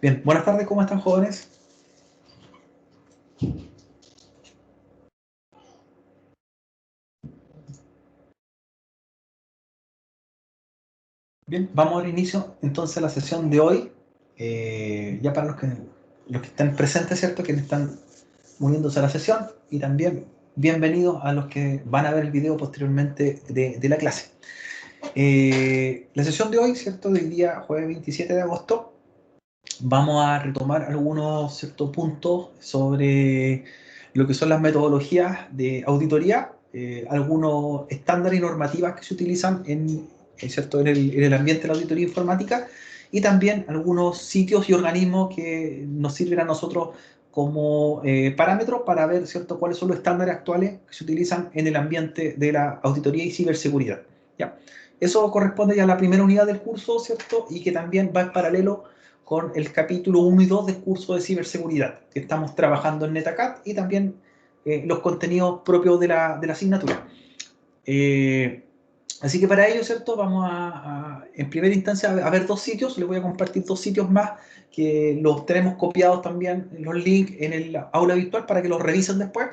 Bien, buenas tardes, ¿cómo están, jóvenes? Bien, vamos a dar inicio entonces a la sesión de hoy. Ya para los que están presentes, ¿cierto? Quienes están uniéndose a la sesión, y también bienvenidos a los que van a ver el video posteriormente de la clase. La sesión de hoy, ¿cierto? Del día jueves 27 de agosto, vamos a retomar algunos ciertos puntos sobre lo que son las metodologías de auditoría, algunos estándares y normativas que se utilizan ¿cierto? En el ambiente de la auditoría informática, y también algunos sitios y organismos que nos sirven a nosotros como parámetros para ver, ¿cierto?, cuáles son los estándares actuales que se utilizan en el ambiente de la auditoría y ciberseguridad. ¿Ya? Eso corresponde ya a la primera unidad del curso, ¿cierto? Y que también va en paralelo con el capítulo 1 y 2 del curso de ciberseguridad, que estamos trabajando en NetACAD, y también los contenidos propios de la asignatura. Así que para ello, ¿cierto? Vamos en primera instancia a ver dos sitios. Les voy a compartir dos sitios más que los tenemos copiados también, los links en el aula virtual, para que los revisen después,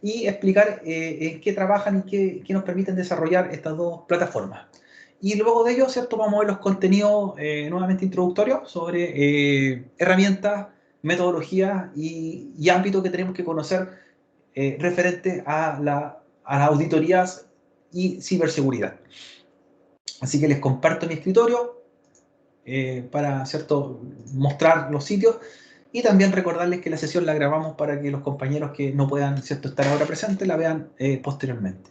y explicar en qué trabajan y qué nos permiten desarrollar estas dos plataformas. Y luego de ello, ¿cierto?, vamos a ver los contenidos nuevamente introductorios sobre herramientas, metodologías y ámbitos que tenemos que conocer referente a las auditorías y ciberseguridad. Así que les comparto mi escritorio para, ¿cierto?, mostrar los sitios, y también recordarles que la sesión la grabamos para que los compañeros que no puedan, ¿cierto?, estar ahora presentes la vean posteriormente.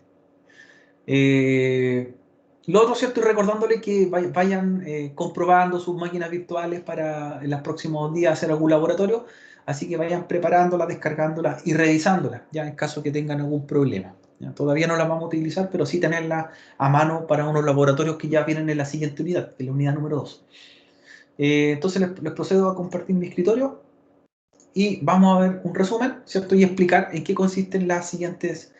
Lo otro, ¿cierto?, y recordándole que vayan comprobando sus máquinas virtuales para en los próximos días hacer algún laboratorio, así que vayan preparándolas, descargándolas y revisándolas, ya en caso que tengan algún problema. ¿Ya? Todavía no las vamos a utilizar, pero sí tenerlas a mano para unos laboratorios que ya vienen en la siguiente unidad, en la unidad número 2. Entonces les procedo a compartir mi escritorio y vamos a ver un resumen, ¿cierto?, y explicar en qué consisten las siguientes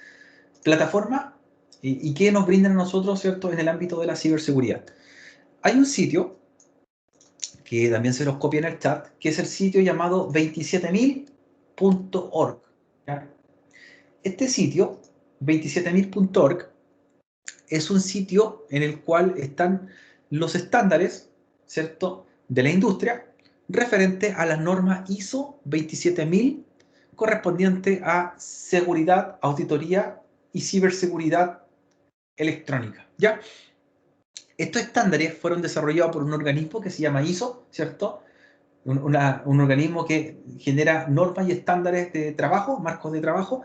plataformas y qué nos brindan a nosotros, ¿cierto?, en el ámbito de la ciberseguridad. Hay un sitio que también se los copia en el chat, que es el sitio llamado 27000.org. Este sitio, 27000.org, es un sitio en el cual están los estándares, ¿cierto?, de la industria referente a las normas ISO 27000 correspondiente a seguridad, auditoría y ciberseguridad electrónica. ¿Ya? Estos estándares fueron desarrollados por un organismo que se llama ISO, ¿cierto? Un organismo que genera normas y estándares de trabajo, marcos de trabajo,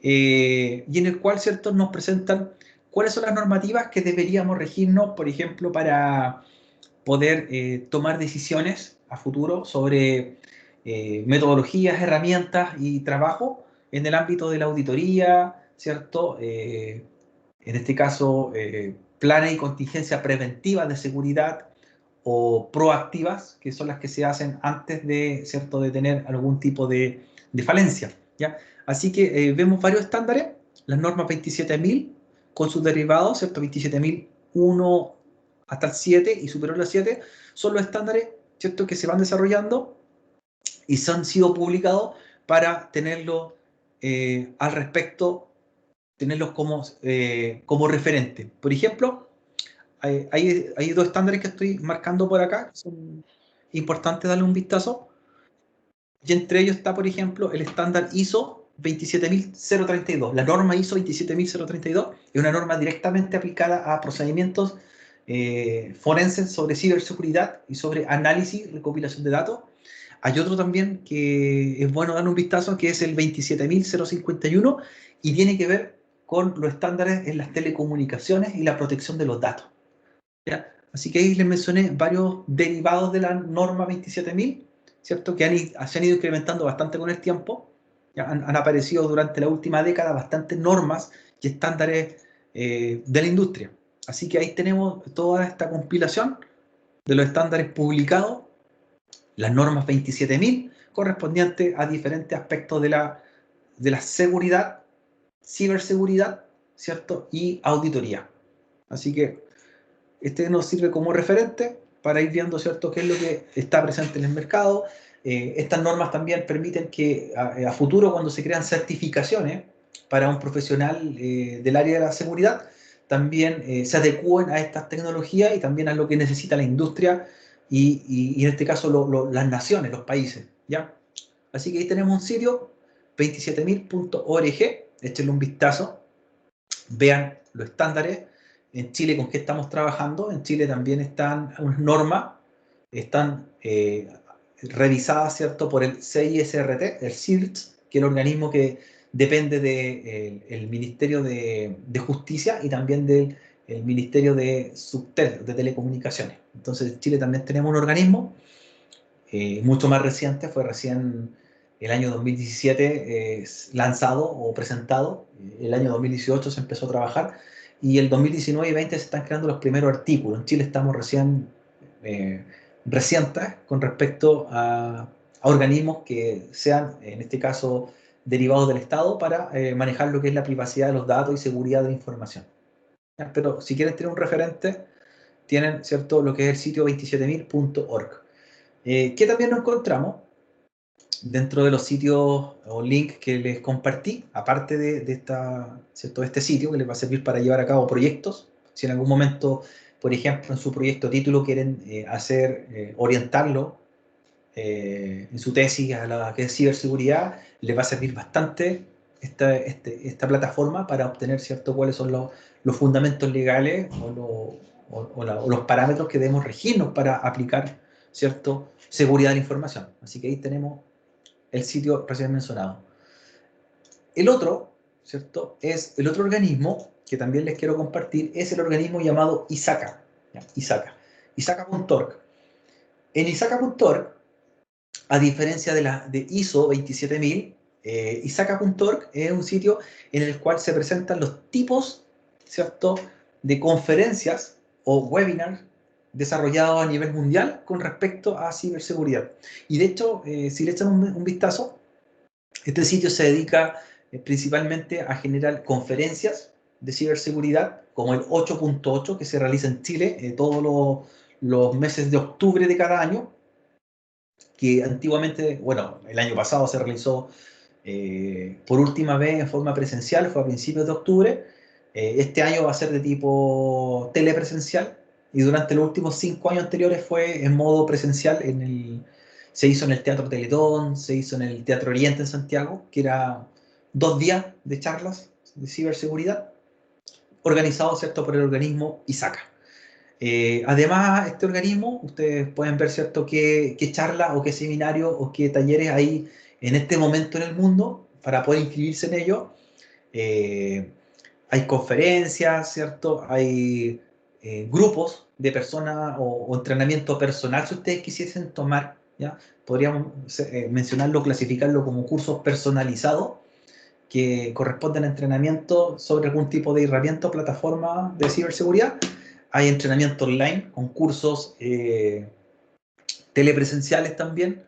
y en el cual, ¿cierto?, nos presentan cuáles son las normativas que deberíamos regirnos, por ejemplo, para poder tomar decisiones a futuro sobre metodologías, herramientas y trabajo en el ámbito de la auditoría, ¿cierto? En este caso, planes y contingencias preventivas de seguridad o proactivas, que son las que se hacen antes de, ¿cierto?, de tener algún tipo de falencia. ¿Ya? Así que vemos varios estándares, las normas 27000 con sus derivados, ¿cierto? 27001 hasta el 7 y superior al 7, son los estándares, ¿cierto?, que se van desarrollando y se han sido publicados para tenerlo al respecto, tenerlos como referente. Por ejemplo, hay dos estándares que estoy marcando por acá, que son importantes darle un vistazo, y entre ellos está, por ejemplo, el estándar ISO 27032. La norma ISO 27032 es una norma directamente aplicada a procedimientos forenses sobre ciberseguridad y sobre análisis y recopilación de datos. Hay otro también que es bueno dar un vistazo, que es el 27051, y tiene que ver con los estándares en las telecomunicaciones y la protección de los datos. ¿Ya? Así que ahí les mencioné varios derivados de la norma 27000, ¿cierto?, que se han ido incrementando bastante con el tiempo. ¿Ya? Han aparecido durante la última década bastantes normas y estándares de la industria. Así que ahí tenemos toda esta compilación de los estándares publicados, las normas 27000, correspondientes a diferentes aspectos de la seguridad, ciberseguridad, ¿cierto?, y auditoría. Así que este nos sirve como referente para ir viendo, ¿cierto?, qué es lo que está presente en el mercado. Estas normas también permiten que a futuro, cuando se crean certificaciones para un profesional del área de la seguridad, también se adecúen a estas tecnologías y también a lo que necesita la industria y en este caso las naciones, los países, ¿ya? Así que ahí tenemos un sitio, 27000.org, échenle un vistazo, vean los estándares. En Chile, ¿con qué estamos trabajando? En Chile también están unas normas, están revisadas, ¿cierto?, por el CISRT, el CIRT, que es el organismo que depende del Ministerio de Justicia y también del Ministerio de Subtel, de Telecomunicaciones. Entonces, en Chile también tenemos un organismo mucho más reciente, fue recién el año 2017 lanzado o presentado, el año 2018 se empezó a trabajar y el 2019 y 20 se están creando los primeros artículos. En Chile estamos recién recientes con respecto a organismos que sean, en este caso, derivados del Estado para manejar lo que es la privacidad de los datos y seguridad de la información. Pero si quieren tener un referente, tienen, ¿cierto?, lo que es el sitio 27000.org. ¿Qué también nos encontramos dentro de los sitios o links que les compartí, aparte de ¿cierto?, de este sitio que les va a servir para llevar a cabo proyectos? Si en algún momento, por ejemplo, en su proyecto título quieren orientarlo en su tesis a la que es ciberseguridad, les va a servir bastante esta plataforma para obtener, ¿cierto?, cuáles son los fundamentos legales o los parámetros que debemos regirnos para aplicar, ¿cierto?, seguridad de la información. Así que ahí tenemos el sitio recién mencionado. El otro, ¿cierto?, es el otro organismo que también les quiero compartir, es el organismo llamado ISACA. ISACA.org. En ISACA.org, a diferencia de ISO 27000, ISACA.org es un sitio en el cual se presentan los tipos, ¿cierto?, de conferencias o webinars desarrollados a nivel mundial con respecto a ciberseguridad. Y de hecho, si le echan un vistazo, este sitio se dedica principalmente a generar conferencias de ciberseguridad, como el 8.8 que se realiza en Chile todos los meses de octubre de cada año, que antiguamente, bueno, el año pasado se realizó por última vez en forma presencial, fue a principios de octubre. Este año va a ser de tipo telepresencial y durante los últimos 5 años anteriores fue en modo presencial. Se hizo en el Teatro Teletón, se hizo en el Teatro Oriente en Santiago, que era 2 días de charlas de ciberseguridad, organizado, ¿cierto?, por el organismo ISACA. Además, este organismo, ustedes pueden ver, ¿cierto?, qué charla o qué seminario o qué talleres hay en este momento en el mundo para poder inscribirse en ello. Hay conferencias, ¿cierto? Hay grupos de personas o entrenamiento personal si ustedes quisiesen tomar, ¿ya? Podríamos mencionarlo, clasificarlo como cursos personalizados que corresponden a entrenamiento sobre algún tipo de herramienta o plataforma de ciberseguridad. Hay entrenamiento online con cursos telepresenciales también.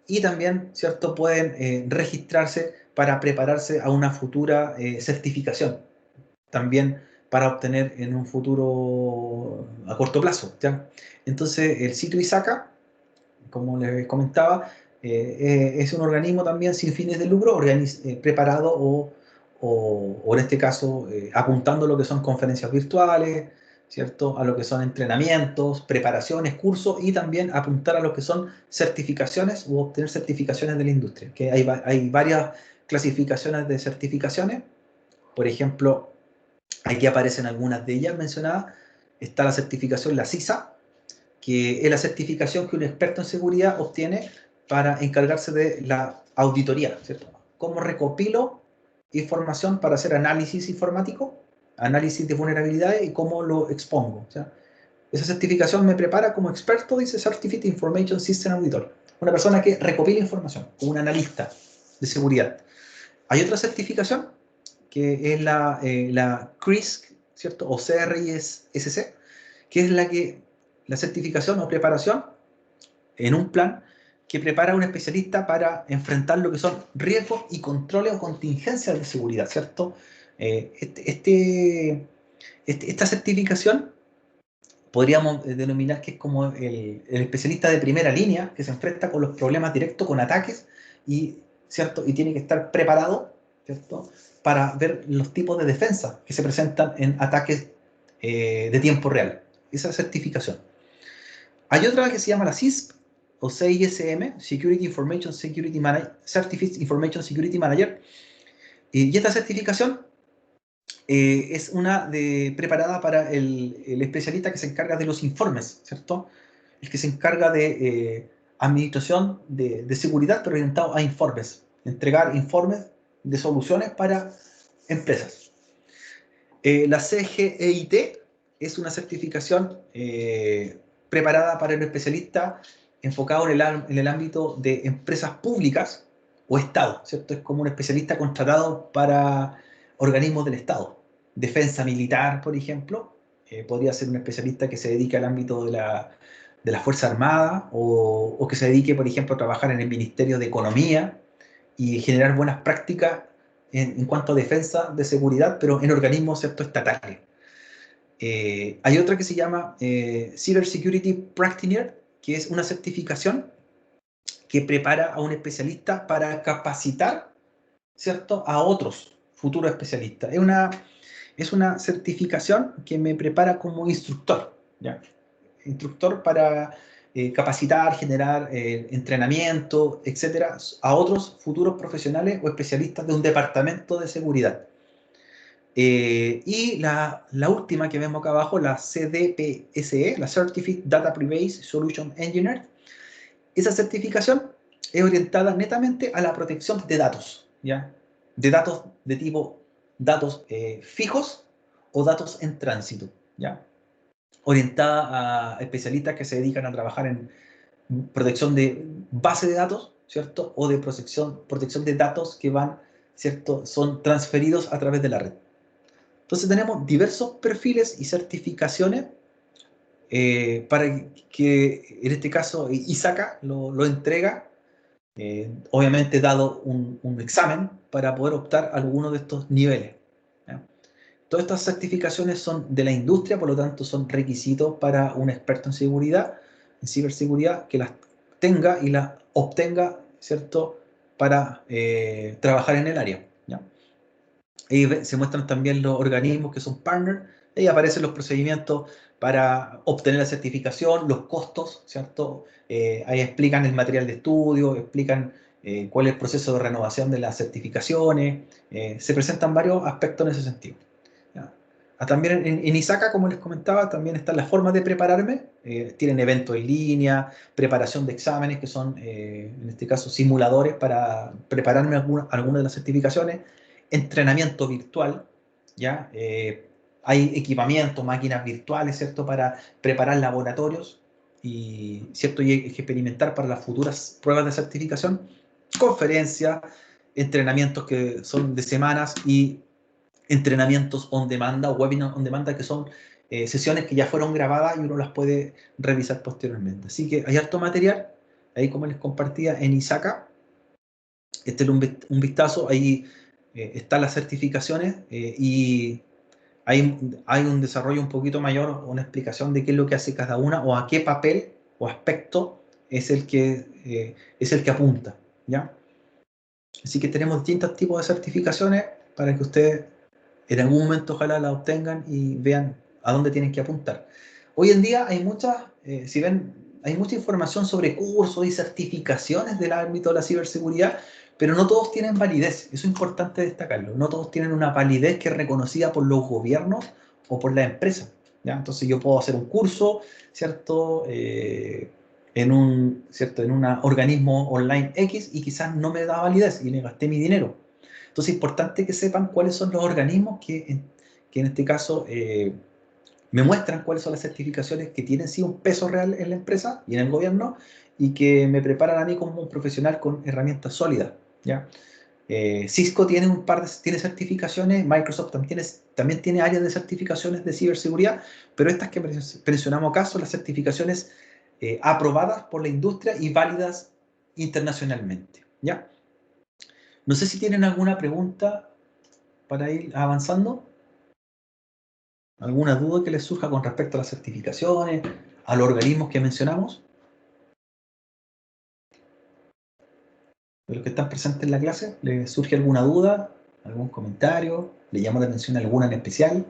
Y también, ¿cierto?, pueden registrarse para prepararse a una futura certificación. También para obtener en un futuro a corto plazo, ¿ya? Entonces, el sitio ISACA, como les comentaba, es un organismo también sin fines de lucro, preparado o en este caso apuntando a lo que son conferencias virtuales, ¿cierto?, a lo que son entrenamientos, preparaciones, cursos y también apuntar a lo que son certificaciones u obtener certificaciones de la industria, que hay varias clasificaciones de certificaciones. Por ejemplo, aquí aparecen algunas de ellas mencionadas. Está la certificación, la CISA, que es la certificación que un experto en seguridad obtiene para encargarse de la auditoría, ¿cierto? ¿Cómo recopilo información para hacer análisis informático, análisis de vulnerabilidades y cómo lo expongo? O sea, esa certificación me prepara como experto, dice Certificate Information System Auditor, una persona que recopila información, un analista de seguridad. Hay otra certificación que es la CRISC, ¿cierto? O CRISC, que es la certificación o preparación en un plan que prepara a un especialista para enfrentar lo que son riesgos y controles o contingencias de seguridad, ¿cierto? Esta certificación podríamos denominar que es como el especialista de primera línea que se enfrenta con los problemas directos, con ataques, y, ¿cierto? Y tiene que estar preparado, ¿cierto? Para ver los tipos de defensa que se presentan en ataques de tiempo real. Esa certificación. Hay otra que se llama la CISP, o CISM, Security Information Security Manager, Certificate Information Security Manager, y esta certificación es una preparada para el especialista que se encarga de los informes, ¿cierto? El que se encarga de administración de seguridad, pero orientado a informes, entregar informes de soluciones para empresas. La CGEIT es una certificación preparada para el especialista enfocado en el ámbito de empresas públicas o Estado, ¿cierto? Es como un especialista contratado para organismos del Estado. Defensa militar, por ejemplo, podría ser un especialista que se dedique al ámbito de la Fuerza Armada o que se dedique, por ejemplo, a trabajar en el Ministerio de Economía y generar buenas prácticas en cuanto a defensa de seguridad, pero en organismos, ¿cierto?, estatales. Hay otra que se llama Cyber Security Practitioner, que es una certificación que prepara a un especialista para capacitar, ¿cierto?, a otros futuros especialistas. Es una certificación que me prepara como instructor, ¿ya? Instructor para capacitar, generar entrenamiento, etcétera, a otros futuros profesionales o especialistas de un departamento de seguridad. Y la última que vemos acá abajo, la CDPSE, la Certificate Data Privacy Solution Engineer, esa certificación es orientada netamente a la protección de datos, ¿ya? De datos de tipo datos fijos o datos en tránsito, ¿ya? Orientada a especialistas que se dedican a trabajar en protección de base de datos, ¿cierto? O de protección de datos que van, ¿cierto? Son transferidos a través de la red. Entonces tenemos diversos perfiles y certificaciones para que en este caso ISACA lo entrega, obviamente dado un examen para poder optar a alguno de estos niveles, ¿ya? Todas estas certificaciones son de la industria, por lo tanto son requisitos para un experto en seguridad, en ciberseguridad, que las tenga y las obtenga, ¿cierto?, para trabajar en el área, ¿ya? Ahí se muestran también los organismos que son partners, ahí aparecen los procedimientos para obtener la certificación, los costos, ¿cierto? Ahí explican el material de estudio, explican cuál es el proceso de renovación de las certificaciones, se presentan varios aspectos en ese sentido, ¿ya? También en ISACA, como les comentaba, también están las formas de prepararme, tienen eventos en línea, preparación de exámenes que son, en este caso, simuladores para prepararme alguna de las certificaciones, entrenamiento virtual, ¿ya? Hay equipamiento, máquinas virtuales, ¿cierto?, para preparar laboratorios y, ¿cierto?, y experimentar para las futuras pruebas de certificación, conferencias, entrenamientos que son de semanas y entrenamientos on demand o webinars on demand, que son sesiones que ya fueron grabadas y uno las puede revisar posteriormente. Así que hay harto material, ahí como les compartía en ISACA, este es un vistazo, ahí están las certificaciones y hay un desarrollo un poquito mayor, una explicación de qué es lo que hace cada una o a qué papel o aspecto es el que apunta, ¿ya? Así que tenemos distintos tipos de certificaciones para que ustedes en algún momento ojalá la obtengan y vean a dónde tienen que apuntar. Hoy en día hay si ven, hay mucha información sobre cursos y certificaciones del ámbito de la ciberseguridad, pero no todos tienen validez. Eso es importante destacarlo. No todos tienen una validez que es reconocida por los gobiernos o por la empresa, ¿ya? Entonces yo puedo hacer un curso, ¿cierto? ¿Cierto?, en un organismo online X y quizás no me da validez y me gasté mi dinero. Entonces es importante que sepan cuáles son los organismos que en este caso me muestran cuáles son las certificaciones que tienen sí un peso real en la empresa y en el gobierno y que me preparan a mí como un profesional con herramientas sólidas, ¿ya? Cisco tiene tiene certificaciones, Microsoft también tiene áreas de certificaciones de ciberseguridad, pero estas que mencionamos acá son las certificaciones aprobadas por la industria y válidas internacionalmente, ¿ya? No sé si tienen alguna pregunta para ir avanzando. ¿Alguna duda que les surja con respecto a las certificaciones, a los organismos que mencionamos? ¿De los que están presentes en la clase? ¿Les surge alguna duda? ¿Algún comentario? ¿Le llama la atención alguna en especial?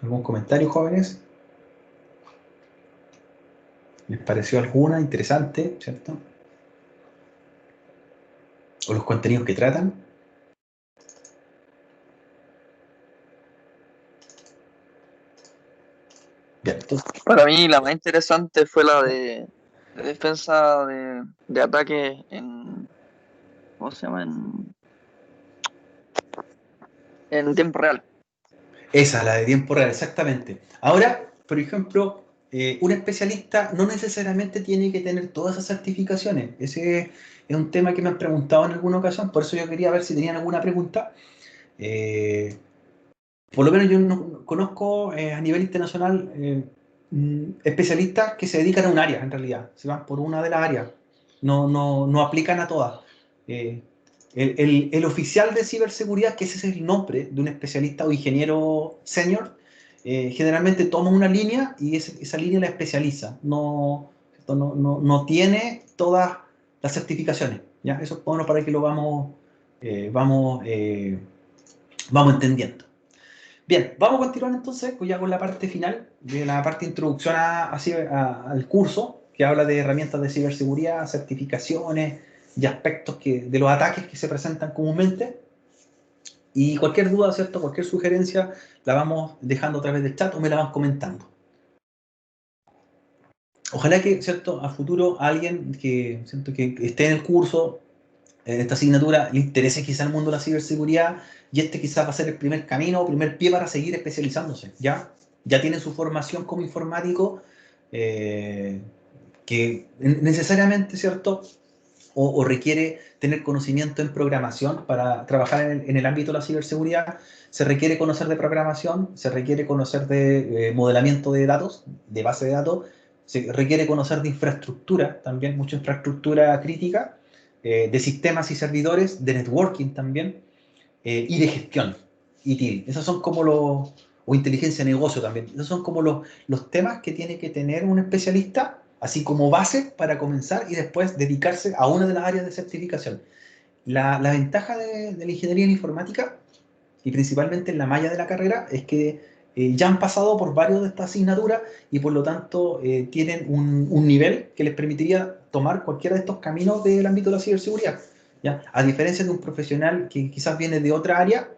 ¿Algún comentario, jóvenes? ¿Les pareció alguna interesante, cierto? ¿O los contenidos que tratan? Bien, entonces, Para mí la más interesante fue la de defensa de ataque en, ¿cómo se llama? En tiempo real. esa, la de tiempo real, exactamente. Ahora, por ejemplo, un especialista no necesariamente tiene que tener todas esas certificaciones. Ese es un tema que me han preguntado en alguna ocasión, por eso yo quería ver si tenían alguna pregunta. Eh, por lo menos yo no conozco a nivel internacional especialistas que se dedican a un área, en realidad. Se van por una de las áreas. No aplican a todas. Eh, el oficial de ciberseguridad, que ese es el nombre de un especialista o ingeniero senior, generalmente toma una línea y esa línea la especializa. No tiene todas las certificaciones. ¿Ya? Eso es bueno para que lo vamos entendiendo. Bien, vamos a continuar entonces ya con la parte final, de la parte de introducción al curso, que habla de herramientas de ciberseguridad, certificaciones y aspectos de los ataques que se presentan comúnmente. Y cualquier duda, ¿cierto? Cualquier sugerencia la vamos dejando a través del chat o me la van comentando. Ojalá que, ¿cierto? A futuro alguien ¿cierto? Que esté en el curso, en esta asignatura, le interese quizá el mundo de la ciberseguridad y este quizá va a ser el primer camino o primer pie para seguir especializándose. Ya tiene su formación como informático, eh, que necesariamente, ¿cierto? O requiere tener conocimiento en programación para trabajar en el ámbito de la ciberseguridad. Se requiere conocer de programación, se requiere conocer de modelamiento de datos, de base de datos, se requiere conocer de infraestructura, también mucha infraestructura crítica, de sistemas y servidores, de networking también, y de gestión, ITIL. Esos son como o inteligencia de negocio también. Esos son como los temas que tiene que tener un especialista, así como base para comenzar y después dedicarse a una de las áreas de certificación. La ventaja de la ingeniería en informática, y principalmente en la malla de la carrera, es que ya han pasado por varios de estas asignaturas y por lo tanto tienen un nivel que les permitiría tomar cualquiera de estos caminos del ámbito de la ciberseguridad. ¿Ya? A diferencia de un profesional que quizás viene de otra área,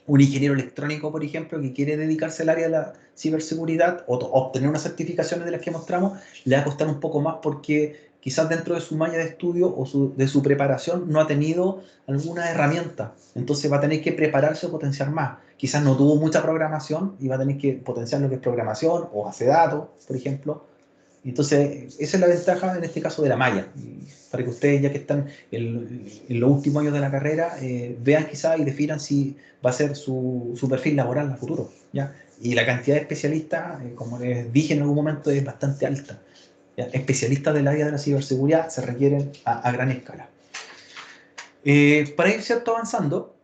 un ingeniero electrónico, por ejemplo, que quiere dedicarse al área de la ciberseguridad o obtener unas certificaciones de las que mostramos, le va a costar un poco más porque quizás dentro de su malla de estudio o de su preparación no ha tenido alguna herramienta. Entonces va a tener que prepararse o potenciar más. Quizás no tuvo mucha programación y va a tener que potenciar lo que es programación o base de datos, por ejemplo. Entonces, esa es la ventaja en este caso de la malla. Para que ustedes, ya que están en los últimos años de la carrera, vean quizás y definan si va a ser su perfil laboral a futuro. ¿Ya? Y la cantidad de especialistas, como les dije en algún momento, es bastante alta. ¿Ya? Especialistas del área de la ciberseguridad se requieren a gran escala. Para ir cierto avanzando,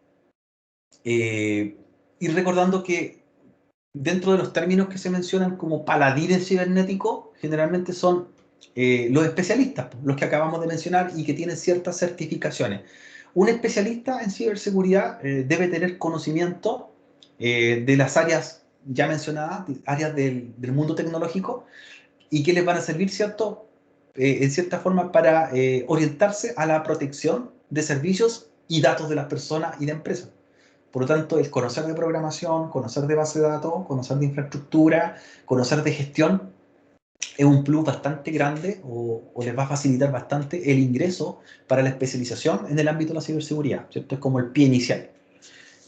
ir recordando que dentro de los términos que se mencionan como paladines cibernéticos, generalmente son los especialistas, los que acabamos de mencionar y que tienen ciertas certificaciones. Un especialista en ciberseguridad debe tener conocimiento de las áreas ya mencionadas, áreas del mundo tecnológico, y que les van a servir, ¿cierto? En cierta forma para orientarse a la protección de servicios y datos de las personas y de empresas. Por lo tanto, el conocer de programación, conocer de base de datos, conocer de infraestructura, conocer de gestión, es un plus bastante grande o les va a facilitar bastante el ingreso para la especialización en el ámbito de la ciberseguridad, ¿cierto? Es como el pie inicial.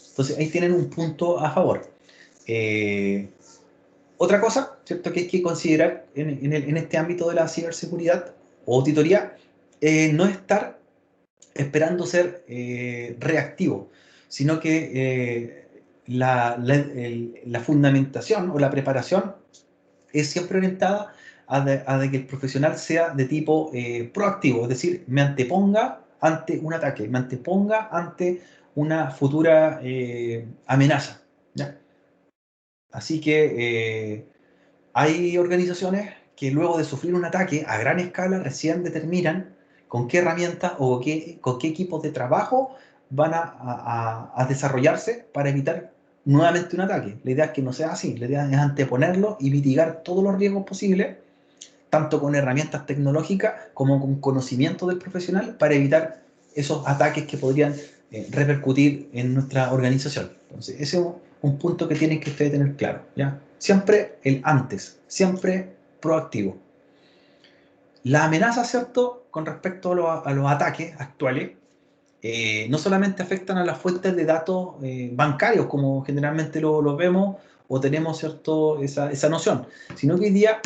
Entonces, ahí tienen un punto a favor. Eh, Otra cosa, ¿cierto?, que hay que considerar en este ámbito de la ciberseguridad o auditoría, no estar esperando ser reactivo, sino que la fundamentación o la preparación es siempre orientada a de que el profesional sea de tipo proactivo, es decir, me anteponga ante un ataque, me anteponga ante una futura amenaza, ¿ya? Así que hay organizaciones que luego de sufrir un ataque a gran escala recién determinan con qué herramientas o con qué equipos de trabajo van a desarrollarse para evitar nuevamente un ataque. La idea es que no sea así, la idea es anteponerlo y mitigar todos los riesgos posibles, tanto con herramientas tecnológicas como con conocimiento del profesional para evitar esos ataques que podrían repercutir en nuestra organización. Entonces, ese es un punto que tienen que ustedes tener claro, ¿ya? Siempre el antes, siempre proactivo. La amenaza, ¿cierto? Con respecto a los ataques actuales, no solamente afectan a las fuentes de datos bancarios, como generalmente lo vemos o tenemos, ¿cierto? Esa noción, sino que hoy día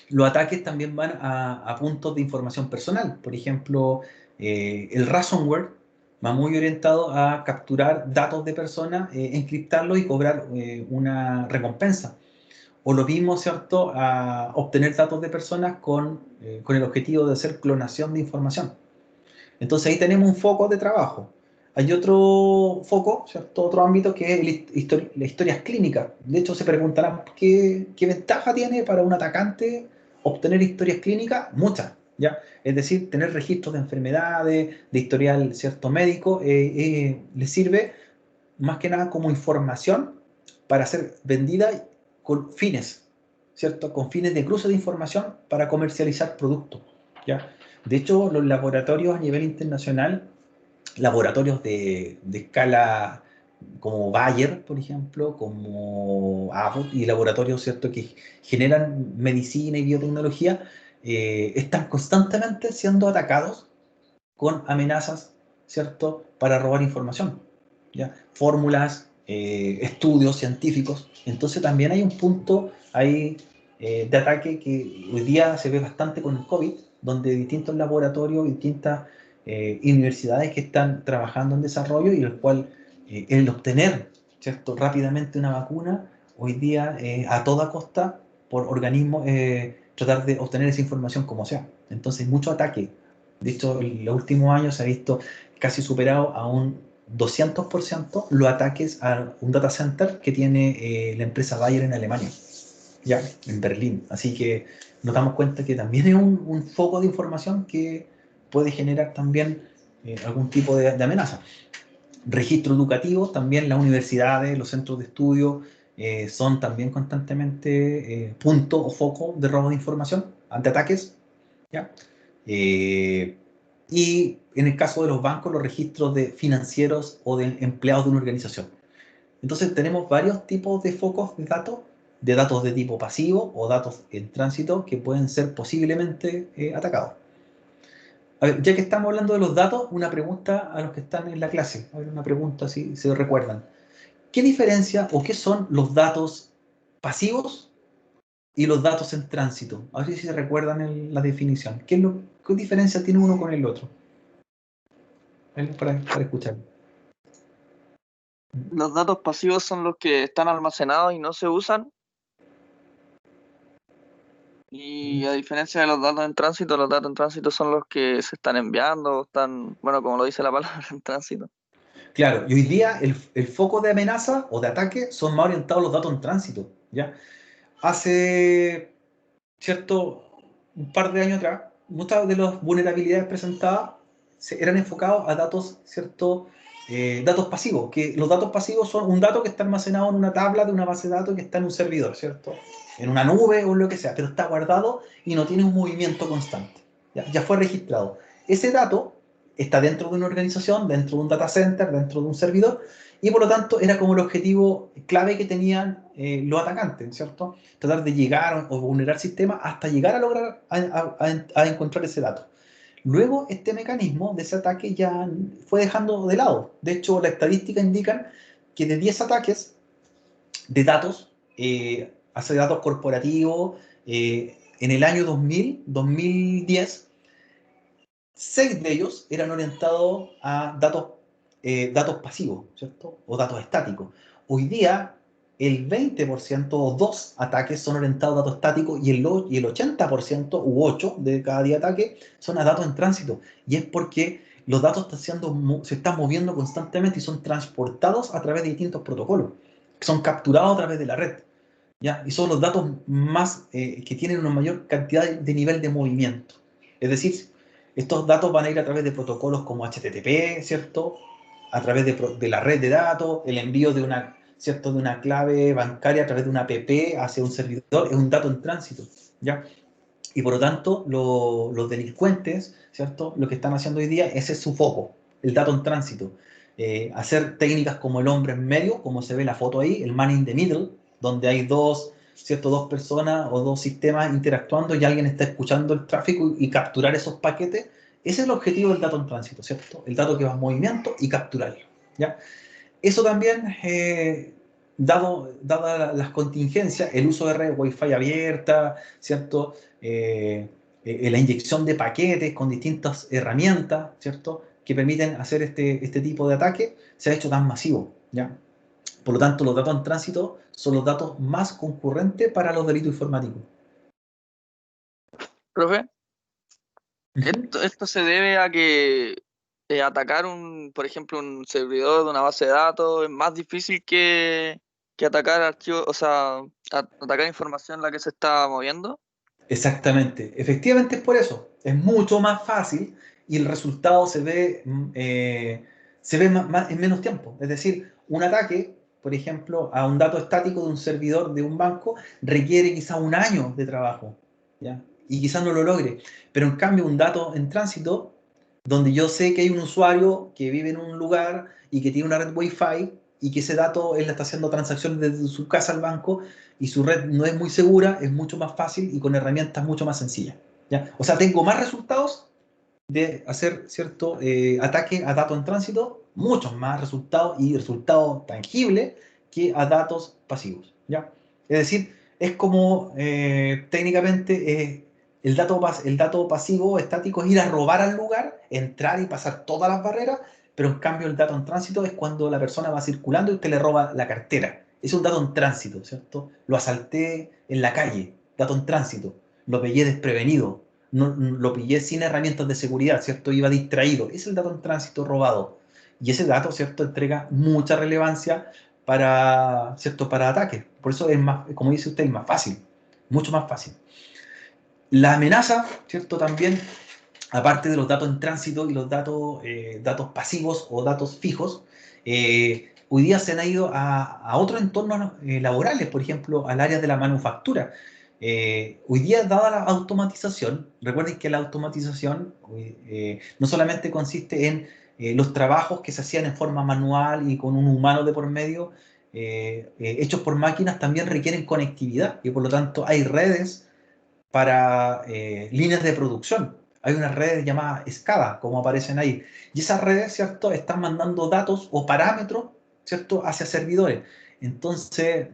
los ataques también van a puntos de información personal. Por ejemplo, el ransomware va muy orientado a capturar datos de personas, encriptarlos y cobrar una recompensa. O lo mismo, ¿cierto?, a obtener datos de personas con el objetivo de hacer clonación de información. Entonces ahí tenemos un foco de trabajo. Hay otro foco, ¿cierto? Otro ámbito que es las historias clínicas. De hecho, se preguntarán qué ventaja tiene para un atacante obtener historias clínicas. Muchas, ¿ya? Es decir, tener registros de enfermedades, de historial, ¿cierto?, médico, le sirve más que nada como información para ser vendida con fines, ¿cierto? Con fines de cruce de información para comercializar productos, ¿ya? De hecho, los laboratorios a nivel internacional, laboratorios de escala como Bayer, por ejemplo, como Abbott, y laboratorios, ¿cierto?, que generan medicina y biotecnología, están constantemente siendo atacados con amenazas, ¿cierto?, para robar información, ¿ya? Fórmulas, estudios científicos. Entonces también hay un punto ahí de ataque que hoy día se ve bastante con el COVID, donde distintos laboratorios, distintas universidades que están trabajando en desarrollo y el cual el obtener, ¿cierto?, rápidamente una vacuna, hoy día a toda costa, por organismos, tratar de obtener esa información como sea. Entonces, mucho ataque. De hecho, en los últimos años se ha visto casi superado a un 200% los ataques a un data center que tiene la empresa Bayer en Alemania, ya, en Berlín. Así que nos damos cuenta que también es un foco de información que puede generar también algún tipo de amenaza. Registro educativo, también las universidades, los centros de estudio son también constantemente punto o foco de robo de información ante ataques, ¿ya? Eh, y en el caso de los bancos, los registros de financieros o de empleados de una organización. Entonces tenemos varios tipos de focos de datos de tipo pasivo o datos en tránsito que pueden ser posiblemente atacados. A ver, ya que estamos hablando de los datos, una pregunta a los que están en la clase. A ver, una pregunta si se recuerdan. ¿Qué diferencia o qué son los datos pasivos y los datos en tránsito? A ver si se recuerdan la definición. ¿Qué diferencia tiene uno con el otro? Para escuchar. Los datos pasivos son los que están almacenados y no se usan. Y a diferencia de los datos en tránsito son los que se están enviando, están, bueno, como lo dice la palabra, en tránsito. Claro, y hoy día el foco de amenaza o de ataque son más orientados a los datos en tránsito, ¿ya? Hace, ¿cierto?, un par de años atrás, muchas de las vulnerabilidades presentadas eran enfocados a datos, ¿cierto?, datos pasivos, que los datos pasivos son un dato que está almacenado en una tabla de una base de datos que está en un servidor, ¿cierto?, en una nube o en lo que sea, pero está guardado y no tiene un movimiento constante, ya fue registrado. Ese dato está dentro de una organización, dentro de un data center, dentro de un servidor, y por lo tanto era como el objetivo clave que tenían los atacantes, ¿cierto? Tratar de llegar o vulnerar sistemas hasta llegar a lograr a encontrar ese dato. Luego este mecanismo de ese ataque ya fue dejando de lado. De hecho, las estadísticas indican que de 10 ataques de datos, hacia datos corporativos, en el año 2010, 6 de ellos eran orientados a datos pasivos, ¿cierto? O datos estáticos. Hoy día, el 20% o 2 ataques son orientados a datos estáticos y el 80% u 8 de cada 10 ataques son a datos en tránsito. Y es porque los datos se están moviendo constantemente y son transportados a través de distintos protocolos, que son capturados a través de la red. ¿Ya? Y son los datos más que tienen una mayor cantidad de nivel de movimiento. Es decir, estos datos van a ir a través de protocolos como HTTP, ¿cierto? A través de la red de datos, el envío de una, ¿cierto? De una clave bancaria a través de una APP hacia un servidor, es un dato en tránsito, ¿ya? Y por lo tanto, los delincuentes, ¿cierto? Lo que están haciendo hoy día, ese es su foco, el dato en tránsito. Hacer técnicas como el hombre en medio, como se ve en la foto ahí, el man in the middle, donde hay dos, ¿cierto? Dos personas o dos sistemas interactuando y alguien está escuchando el tráfico y capturar esos paquetes. Ese es el objetivo del dato en tránsito, ¿cierto? El dato que va en movimiento y capturarlo, ¿ya? Eso también, dadas las contingencias, el uso de red Wi-Fi abierta, ¿cierto? La inyección de paquetes con distintas herramientas, ¿cierto? Que permiten hacer este tipo de ataque, se ha hecho tan masivo, ¿ya? Por lo tanto, los datos en tránsito son los datos más concurrentes para los delitos informáticos. Profe, Ujú. esto se debe a que atacar por ejemplo, un servidor de una base de datos es más difícil que atacar archivos, o sea, atacar información la que se está moviendo. Exactamente, efectivamente es por eso, es mucho más fácil y el resultado se ve en menos tiempo. Es decir, un ataque, por ejemplo, a un dato estático de un servidor de un banco requiere quizá un año de trabajo, ¿ya? Y quizás no lo logre. Pero en cambio, un dato en tránsito, donde yo sé que hay un usuario que vive en un lugar y que tiene una red Wi-Fi y que ese dato él está haciendo transacciones desde su casa al banco, y su red no es muy segura, es mucho más fácil y con herramientas mucho más sencillas, ¿ya? O sea, tengo más resultados de hacer cierto ataque a datos en tránsito, muchos más resultados y resultados tangibles que a datos pasivos, ¿ya? Es decir, es como técnicamente el dato pasivo estático es ir a robar al lugar, entrar y pasar todas las barreras, pero en cambio el dato en tránsito es cuando la persona va circulando y usted le roba la cartera. Es un dato en tránsito, ¿cierto? Lo asalté en la calle, dato en tránsito. Lo pillé desprevenido, no, lo pillé sin herramientas de seguridad, ¿cierto? Iba distraído. Es el dato en tránsito robado. Y ese dato, ¿cierto? Entrega mucha relevancia para, ¿cierto? Para ataques. Por eso es más, como dice usted, es más fácil. Mucho más fácil. La amenaza, ¿cierto? También, aparte de los datos en tránsito y los datos pasivos o datos fijos, hoy día se han ido a otros entornos laborales, por ejemplo, al área de la manufactura. Hoy día, dada la automatización, recuerden que la automatización no solamente consiste en los trabajos que se hacían en forma manual y con un humano de por medio, hechos por máquinas, también requieren conectividad y por lo tanto hay redes para líneas de producción. Hay unas redes llamadas SCADA, como aparecen ahí. Y esas redes, ¿cierto?, están mandando datos o parámetros, ¿cierto?, hacia servidores. Entonces,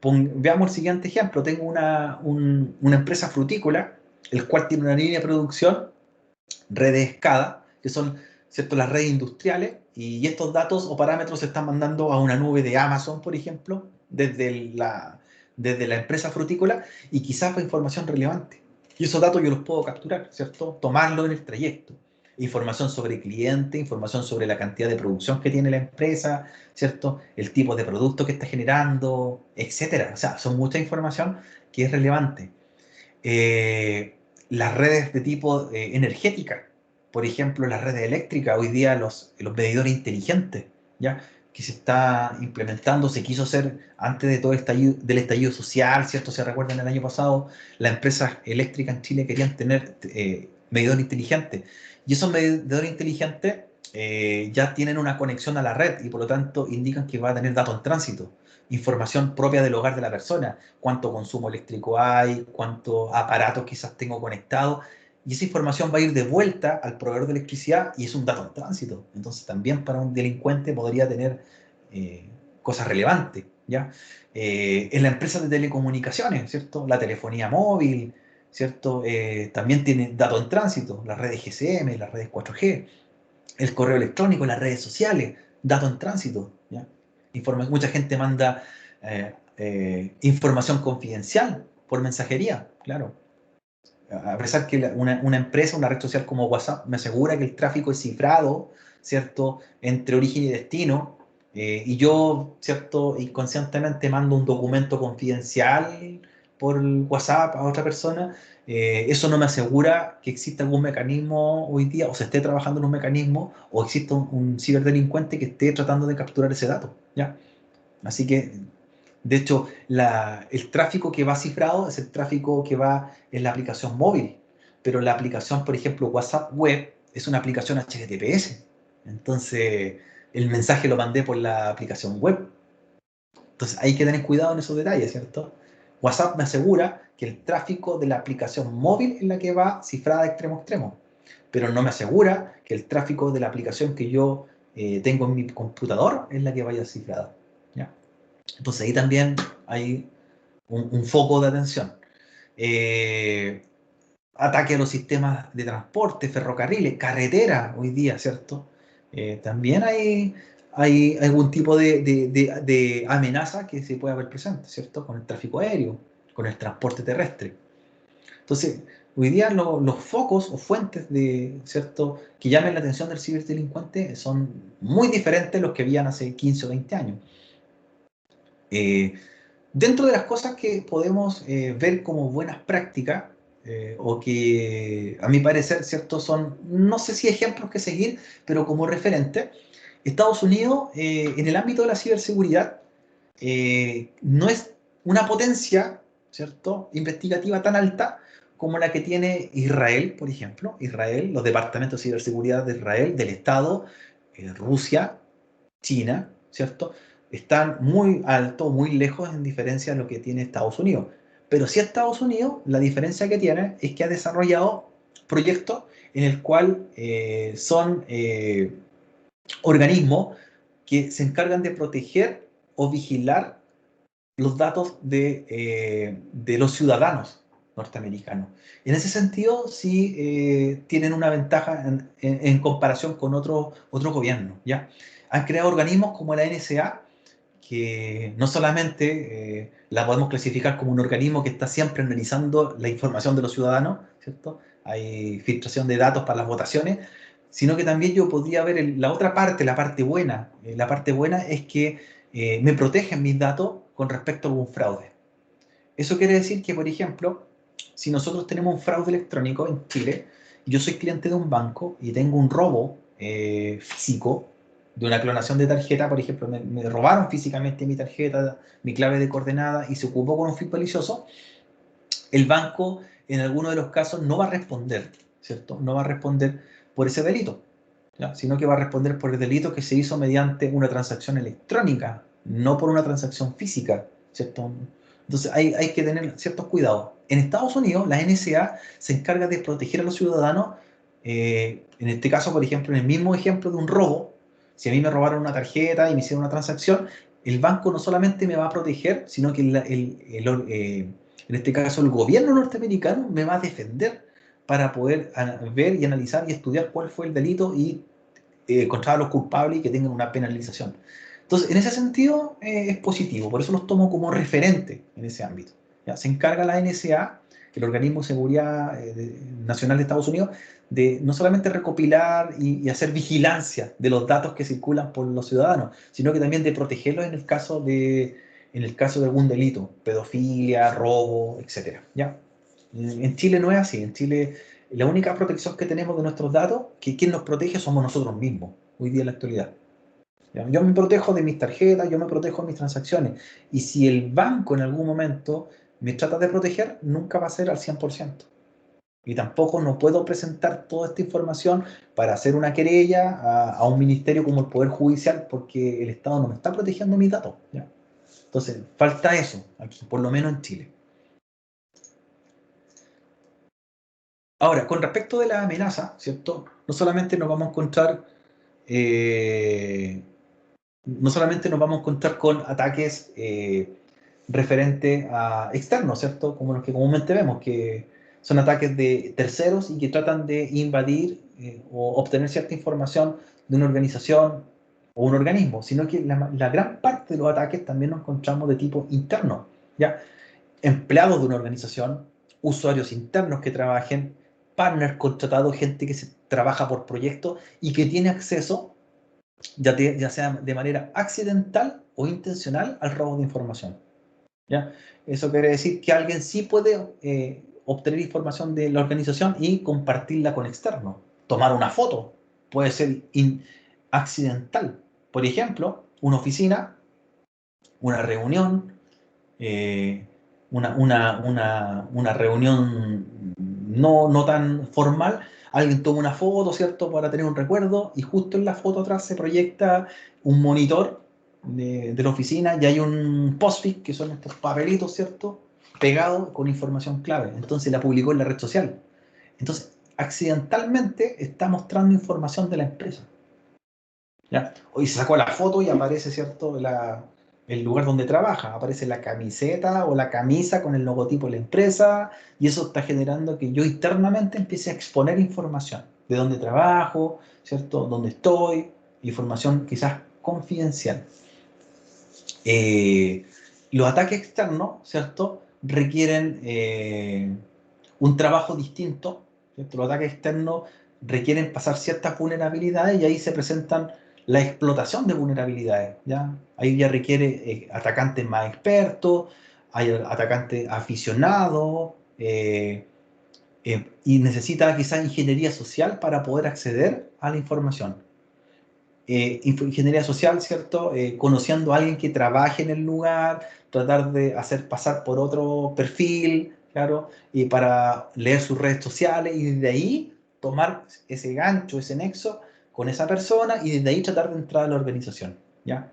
veamos el siguiente ejemplo. Tengo una empresa frutícola, el cual tiene una línea de producción, redes SCADA, que son, ¿cierto?, las redes industriales, y estos datos o parámetros se están mandando a una nube de Amazon, por ejemplo, desde la empresa frutícola, y quizás fue información relevante. Y esos datos yo los puedo capturar, ¿cierto? Tomarlo en el trayecto. Información sobre el cliente, información sobre la cantidad de producción que tiene la empresa, ¿cierto? El tipo de producto que está generando, etcétera. O sea, son mucha información que es relevante. Las redes de tipo energética, por ejemplo, las redes eléctricas, hoy día los medidores inteligentes, ¿ya? Que se está implementando, se quiso hacer antes de todo del estallido social, ¿cierto? Se recuerdan el año pasado, las empresas eléctricas en Chile querían tener medidores inteligentes. Y esos medidores inteligentes ya tienen una conexión a la red y por lo tanto indican que va a tener datos en tránsito, información propia del hogar de la persona, cuánto consumo eléctrico hay, cuántos aparatos quizás tengo conectados, y esa información va a ir de vuelta al proveedor de electricidad y es un dato en tránsito. Entonces también para un delincuente podría tener cosas relevantes, ¿ya? En la empresa de telecomunicaciones, ¿cierto? La telefonía móvil, ¿cierto? También tiene datos en tránsito, las redes GSM, las redes 4G, el correo electrónico, las redes sociales, datos en tránsito, ¿ya? Mucha gente manda información confidencial por mensajería, claro. A pesar que una empresa, una red social como WhatsApp me asegura que el tráfico es cifrado, ¿cierto? Entre origen y destino, y yo, ¿cierto? Inconscientemente mando un documento confidencial por WhatsApp a otra persona, eso no me asegura que exista algún mecanismo hoy día, o se esté trabajando en un mecanismo, o exista un ciberdelincuente que esté tratando de capturar ese dato, ¿ya? Así que, de hecho, el tráfico que va cifrado es el tráfico que va en la aplicación móvil, pero la aplicación, por ejemplo, WhatsApp Web, es una aplicación HTTPS. Entonces, el mensaje lo mandé por la aplicación web. Entonces, hay que tener cuidado en esos detalles, ¿cierto? WhatsApp me asegura que el tráfico de la aplicación móvil es la que va cifrada de extremo a extremo, pero no me asegura que el tráfico de la aplicación que yo tengo en mi computador es la que vaya cifrada, ¿ya? Entonces ahí también hay un foco de atención. Eh, Ataque a los sistemas de transporte, ferrocarriles, carretera hoy día, ¿cierto? También hay algún tipo de amenaza que se puede haber presente, ¿cierto? Con el tráfico aéreo, con el transporte terrestre. Entonces, hoy día los focos o fuentes de, ¿cierto?, que llamen la atención del ciberdelincuente son muy diferentes a los que habían hace 15 o 20 años. Dentro de las cosas que podemos ver como buenas prácticas, o que a mi parecer, ¿cierto?, son, no sé si ejemplos que seguir, pero como referente, Estados Unidos, en el ámbito de la ciberseguridad, no es una potencia, ¿cierto?, investigativa tan alta como la que tiene Israel, por ejemplo. Israel, los departamentos de ciberseguridad de Israel, del Estado, Rusia, China, ¿cierto? Están muy altos, muy lejos en diferencia a lo que tiene Estados Unidos. Pero sí Estados Unidos, la diferencia que tiene es que ha desarrollado proyectos en el cual son organismos que se encargan de proteger o vigilar los datos de los ciudadanos norteamericanos. En ese sentido, sí tienen una ventaja en comparación con otros gobiernos, ¿ya? Han creado organismos como la NSA, que no solamente la podemos clasificar como un organismo que está siempre analizando la información de los ciudadanos, ¿cierto? Hay filtración de datos para las votaciones, sino que también yo podría ver la otra parte, la parte buena. La parte buena es que me protegen mis datos con respecto a algún fraude. Eso quiere decir que, por ejemplo, si nosotros tenemos un fraude electrónico en Chile, yo soy cliente de un banco y tengo un robo físico de una clonación de tarjeta, por ejemplo, me robaron físicamente mi tarjeta, mi clave de coordenada y se ocupó con un fin malicioso, el banco en alguno de los casos no va a responder, ¿cierto? No va a responder por ese delito, ¿ya? Sino que va a responder por el delito que se hizo mediante una transacción electrónica, no por una transacción física, ¿cierto? Entonces hay que tener ciertos cuidados. En Estados Unidos, la NSA se encarga de proteger a los ciudadanos, en este caso, por ejemplo, en el mismo ejemplo de un robo, si a mí me robaron una tarjeta y me hicieron una transacción, el banco no solamente me va a proteger, sino que en este caso el gobierno norteamericano me va a defender para poder ver y analizar y estudiar cuál fue el delito y encontrar a los culpables y que tengan una penalización. Entonces, en ese sentido es positivo, por eso los tomo como referente en ese ámbito. ¿Ya? Se encarga la NSA, el Organismo de Seguridad Nacional de Estados Unidos, de no solamente recopilar y hacer vigilancia de los datos que circulan por los ciudadanos, sino que también de protegerlos en el caso de algún delito, pedofilia, robo, etc. ¿Ya? En Chile no es así. En Chile la única protección que tenemos de nuestros datos, que quien nos protege somos nosotros mismos, hoy día en la actualidad. ¿Ya? Yo me protejo de mis tarjetas, yo me protejo de mis transacciones. Y si el banco en algún momento me trata de proteger, nunca va a ser al 100%. Y tampoco no puedo presentar toda esta información para hacer una querella a un ministerio como el Poder Judicial porque el Estado no me está protegiendo mis datos, ¿ya? Entonces, falta eso aquí, por lo menos en Chile. Ahora, con respecto de la amenaza, ¿cierto? Eh, no solamente nos vamos a encontrar con ataques referentes a externos, ¿cierto? Como los que comúnmente vemos, que son ataques de terceros y que tratan de invadir o obtener cierta información de una organización o un organismo, sino que la gran parte de los ataques también nos encontramos de tipo interno, ¿ya? Empleados de una organización, usuarios internos que trabajen, partners contratados, gente que se trabaja por proyecto y que tiene acceso, ya sea de manera accidental o intencional, al robo de información, ¿ya? Eso quiere decir que alguien sí puede obtener información de la organización y compartirla con externos. Tomar una foto puede ser accidental. Por ejemplo, una oficina, una reunión, eh, una reunión no tan formal, alguien toma una foto, ¿cierto?, para tener un recuerdo, y justo en la foto atrás se proyecta un monitor de la oficina y hay un post-it, que son estos papelitos, ¿cierto?, pegados con información clave. Entonces la publicó en la red social. Entonces, accidentalmente está mostrando información de la empresa, ¿ya? Hoy se sacó la foto y aparece, ¿cierto?, el lugar donde trabaja. Aparece la camiseta o la camisa con el logotipo de la empresa, y eso está generando que yo internamente empiece a exponer información de dónde trabajo, ¿cierto?, dónde estoy, información quizás confidencial. Los ataques externos, ¿cierto?, requieren un trabajo distinto, ¿cierto? Los ataques externos requieren pasar ciertas vulnerabilidades, y ahí se presentan la explotación de vulnerabilidades, ¿ya? Ahí ya requiere atacantes más expertos, hay atacantes aficionados, y necesita quizás ingeniería social para poder acceder a la información. Ingeniería social, ¿cierto? Conociendo a alguien que trabaje en el lugar, tratar de hacer pasar por otro perfil, claro, y para leer sus redes sociales, y desde ahí tomar ese gancho, ese nexo con esa persona, y desde ahí tratar de entrar a la organización, ¿ya?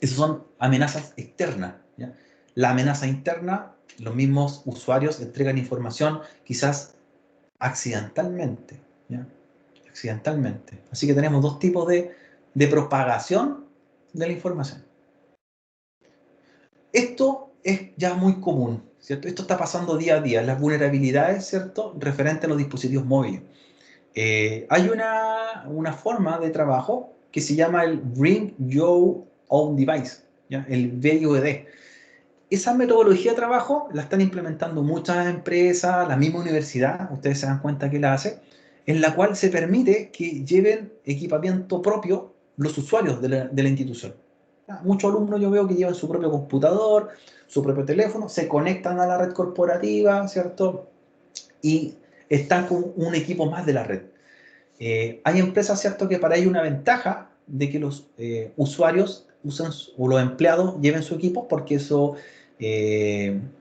Esas son amenazas externas, ¿ya? La amenaza interna, los mismos usuarios entregan información quizás accidentalmente, ¿ya? Accidentalmente. Así que tenemos dos tipos de propagación de la información. Esto es ya muy común, ¿cierto? Esto está pasando día a día, las vulnerabilidades, ¿cierto?, referente a los dispositivos móviles. Hay una forma de trabajo que se llama el Bring Your Own Device, ¿ya?, el BYOD. Esa metodología de trabajo la están implementando muchas empresas, la misma universidad, ustedes se dan cuenta que la hace, en la cual se permite que lleven equipamiento propio los usuarios de la institución. Muchos alumnos yo veo que llevan su propio computador, su propio teléfono, se conectan a la red corporativa, ¿cierto? Y están con un equipo más de la red. Hay empresas, ¿cierto?, que para ello una ventaja de que los usuarios usen, o los empleados lleven su equipo, porque eso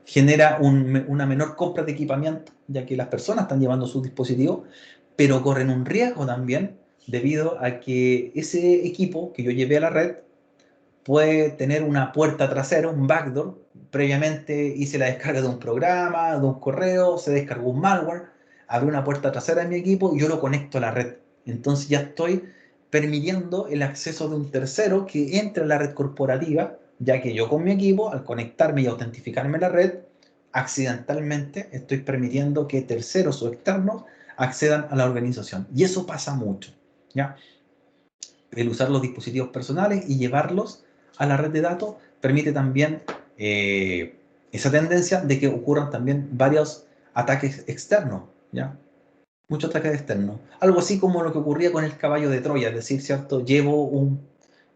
genera una menor compra de equipamiento, ya que las personas están llevando sus dispositivos, pero corren un riesgo también debido a que ese equipo que yo llevé a la red puede tener una puerta trasera, un backdoor. Previamente hice la descarga de un programa, de un correo, se descargó un malware, abrió una puerta trasera en mi equipo y yo lo conecto a la red. Entonces ya estoy permitiendo el acceso de un tercero que entre a la red corporativa, ya que yo con mi equipo, al conectarme y autentificarme en la red, accidentalmente estoy permitiendo que terceros o externos accedan a la organización. Y eso pasa mucho, ¿ya? El usar los dispositivos personales y llevarlos a la red de datos permite también esa tendencia de que ocurran también varios ataques externos, ¿ya? Muchos ataques externos. Algo así como lo que ocurría con el caballo de Troya, es decir, ¿cierto? Llevo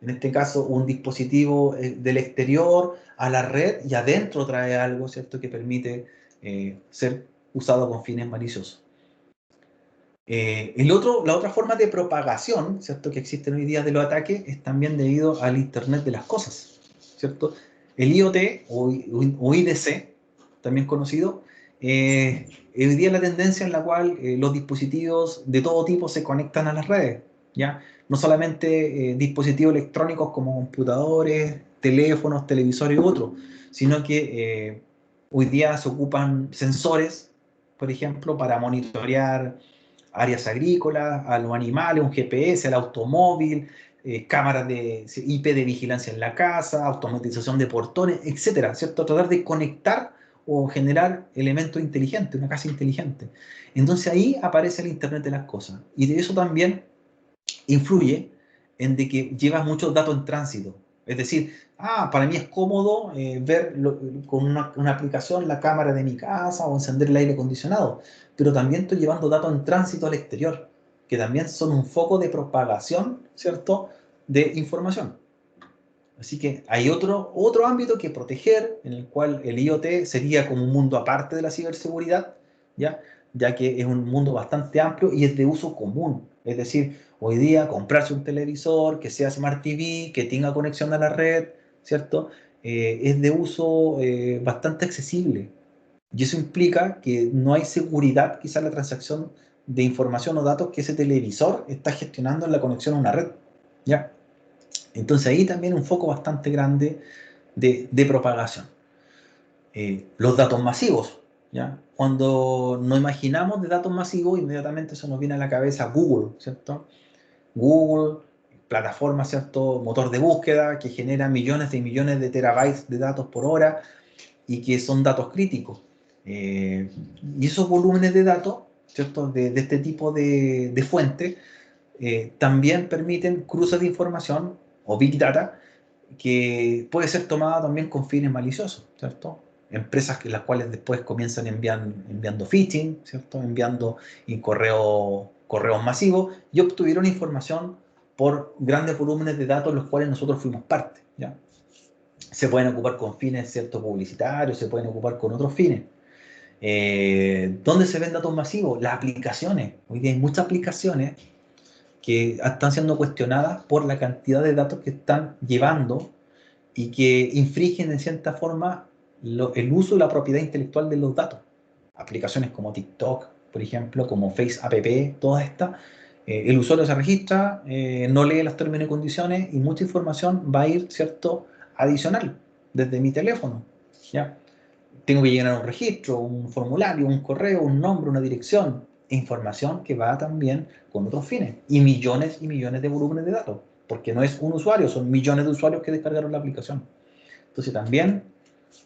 en este caso, un dispositivo del exterior a la red, y adentro trae algo, ¿cierto?, que permite ser usado con fines maliciosos. La otra forma de propagación, ¿cierto?, que existen hoy día de los ataques es también debido al Internet de las cosas, ¿cierto? El IoT o IDC, también conocido, hoy día es la tendencia en la cual los dispositivos de todo tipo se conectan a las redes, ¿ya? No solamente dispositivos electrónicos como computadores, teléfonos, televisores y otros, sino que hoy día se ocupan sensores, por ejemplo, para monitorear áreas agrícolas, a los animales, un GPS, al automóvil, cámaras de IP de vigilancia en la casa, automatización de portones, etcétera, ¿cierto? Tratar de conectar o generar elementos inteligentes, una casa inteligente. Entonces ahí aparece el Internet de las cosas. Y de eso también influye en de que llevas muchos datos en tránsito. Es decir, para mí es cómodo ver con una aplicación la cámara de mi casa o encender el aire acondicionado, pero también estoy llevando datos en tránsito al exterior, que también son un foco de propagación, ¿cierto?, de información. Así que hay otro ámbito que proteger, en el cual el IoT sería como un mundo aparte de la ciberseguridad, ¿ya? Ya que es un mundo bastante amplio y es de uso común. Es decir, hoy día comprarse un televisor que sea Smart TV, que tenga conexión a la red, ¿cierto? Es de uso bastante accesible. Y eso implica que no hay seguridad, quizás, en la transacción de información o datos que ese televisor está gestionando en la conexión a una red, ¿ya? Entonces ahí también un foco bastante grande de propagación. Los datos masivos, ¿ya? Cuando nos imaginamos de datos masivos, inmediatamente se nos viene a la cabeza Google, ¿cierto? Google, plataforma, ¿cierto? Motor de búsqueda que genera millones y millones de terabytes de datos por hora y que son datos críticos. Y esos volúmenes de datos, ¿cierto? De este tipo de fuentes, también permiten cruces de información o big data que puede ser tomada también con fines maliciosos, ¿cierto? Empresas las cuales después comienzan enviando phishing, ¿cierto? Enviando correos masivos y obtuvieron información por grandes volúmenes de datos los cuales nosotros fuimos parte, ¿ya? Se pueden ocupar con fines, ¿cierto?, publicitarios, se pueden ocupar con otros fines. ¿Dónde se ven datos masivos? Las aplicaciones. Hoy día hay muchas aplicaciones que están siendo cuestionadas por la cantidad de datos que están llevando y que infringen en cierta forma el uso y la propiedad intelectual de los datos. Aplicaciones como TikTok, por ejemplo, como Face App, todas estas, el usuario se registra, no lee los términos y condiciones y mucha información va a ir, ¿cierto?, adicional desde mi teléfono, ¿ya? Tengo que llenar un registro, un formulario, un correo, un nombre, una dirección, información que va también con otros fines y millones de volúmenes de datos, porque no es un usuario, son millones de usuarios que descargaron la aplicación. Entonces también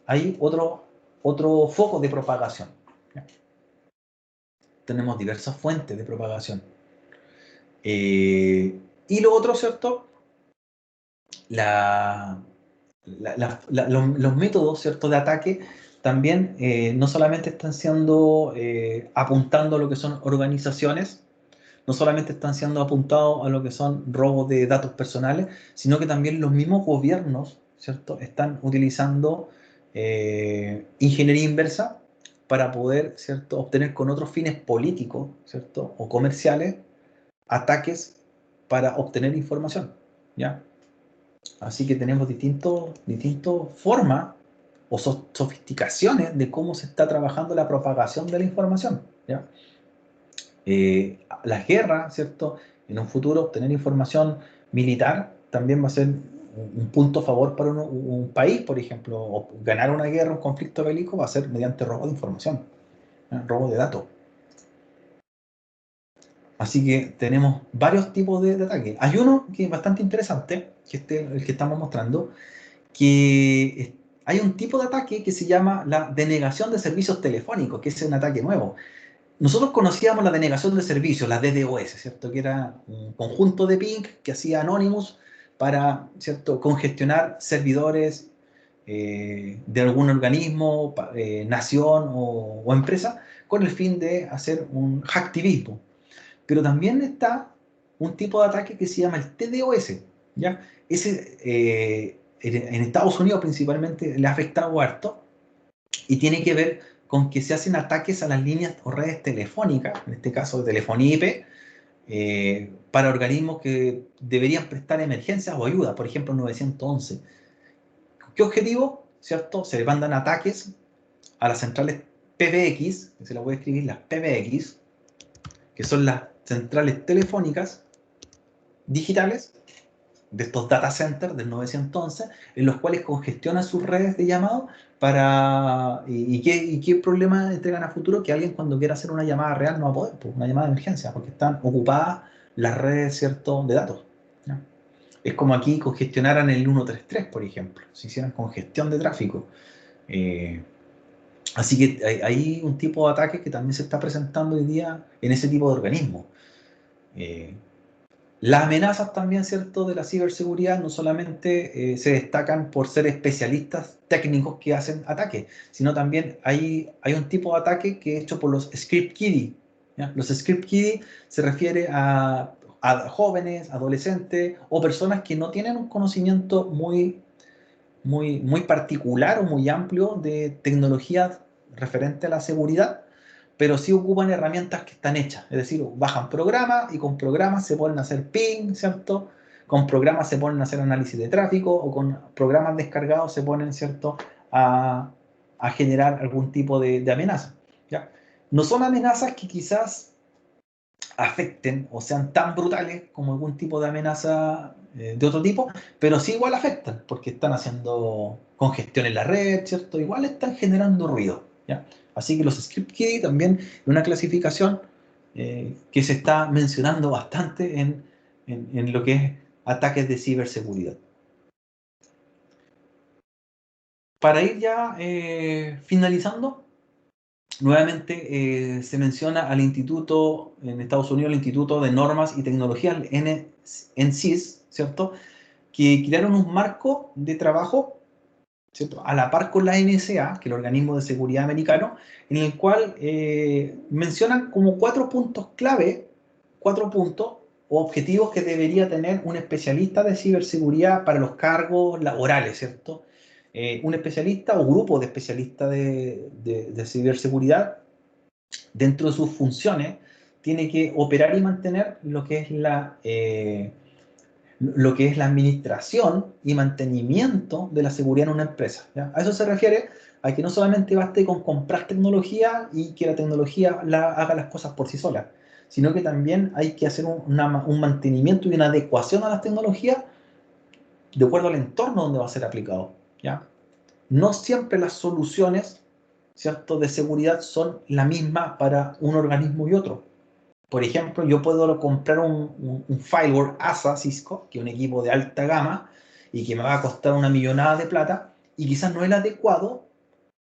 hay otro foco de propagación, ¿ya? Tenemos diversas fuentes de propagación. Y lo otro, ¿cierto? Los métodos, ¿cierto?, de ataque también no solamente están siendo apuntando a lo que son organizaciones, no solamente están siendo apuntados a lo que son robos de datos personales, sino que también los mismos gobiernos, ¿cierto?, están utilizando ingeniería inversa para poder, ¿cierto?, obtener con otros fines políticos, ¿cierto?, o comerciales, ataques para obtener información, ¿ya? Así que tenemos distintas formas o sofisticaciones de cómo se está trabajando la propagación de la información, ¿ya? Las guerras, ¿cierto? En un futuro, obtener información militar también va a ser un punto a favor para un país, por ejemplo, o ganar una guerra, un conflicto bélico, va a ser mediante robo de información, ¿eh? Robo de datos. Así que tenemos varios tipos de ataques. Hay uno que es bastante interesante, que es el que estamos mostrando, que hay un tipo de ataque que se llama la denegación de servicios telefónicos, que es un ataque nuevo. Nosotros conocíamos la denegación de servicios, la DDoS, ¿cierto? Que era un conjunto de ping que hacía Anonymous para, ¿cierto?, congestionar servidores de algún organismo, nación o empresa, con el fin de hacer un hacktivismo. Pero también está un tipo de ataque que se llama el TDOS, ¿ya? Ese, en Estados Unidos principalmente le ha afectado harto y tiene que ver con que se hacen ataques a las líneas o redes telefónicas, en este caso de telefonía IP, para organismos que deberían prestar emergencias o ayuda, por ejemplo 911. ¿Qué objetivo? ¿Cierto? Se le mandan ataques a las centrales PBX, que se las voy a escribir, las PBX, que son las centrales telefónicas digitales de estos data centers del 911, en los cuales congestionan sus redes de llamado para... ¿Y qué problema entregan a futuro? Que alguien cuando quiera hacer una llamada real no va a poder, pues, una llamada de emergencia, porque están ocupadas las redes, ¿cierto?, de datos, ¿no? Es como aquí congestionaran el 133, por ejemplo, si hicieran congestión de tráfico. Eh, Así que hay un tipo de ataque que también se está presentando hoy día en ese tipo de organismos. Eh, Las amenazas también, ¿cierto?, de la ciberseguridad no solamente se destacan por ser especialistas técnicos que hacen ataques, sino también hay un tipo de ataque que es hecho por los script kiddie, ¿ya? Los script kiddie se refiere a jóvenes, adolescentes o personas que no tienen un conocimiento muy particular o muy amplio de tecnología referente a la seguridad, pero sí ocupan herramientas que están hechas, es decir, bajan programas y con programas se ponen a hacer ping, ¿cierto? Con programas se ponen a hacer análisis de tráfico o con programas descargados se ponen, ¿cierto?, a generar algún tipo de amenaza, ¿ya? No son amenazas que quizás afecten o sean tan brutales como algún tipo de amenaza de otro tipo, pero sí igual afectan, porque están haciendo congestión en la red, ¿cierto? Igual están generando ruido, ¿ya? Así que los script kiddie también es una clasificación que se está mencionando bastante en lo que es ataques de ciberseguridad. Para ir ya finalizando, nuevamente se menciona al instituto, en Estados Unidos, el Instituto de Normas y Tecnología, el NCIS, ¿cierto?, que crearon un marco de trabajo, ¿cierto?, a la par con la NSA, que es el organismo de seguridad americano, en el cual mencionan como 4 puntos clave, 4 puntos o objetivos que debería tener un especialista de ciberseguridad para los cargos laborales, ¿cierto? Un especialista o grupo de especialistas de ciberseguridad, dentro de sus funciones, tiene que operar y mantener lo que es la administración y mantenimiento de la seguridad en una empresa, ¿ya? A eso se refiere a que no solamente baste con comprar tecnología y que la tecnología haga las cosas por sí sola, sino que también hay que hacer un mantenimiento y una adecuación a las tecnologías de acuerdo al entorno donde va a ser aplicado, ¿ya? No siempre las soluciones, ¿cierto?, de seguridad son la misma para un organismo y otro. Por ejemplo, yo puedo comprar un firewall ASA Cisco, que es un equipo de alta gama y que me va a costar una millonada de plata, y quizás no es el adecuado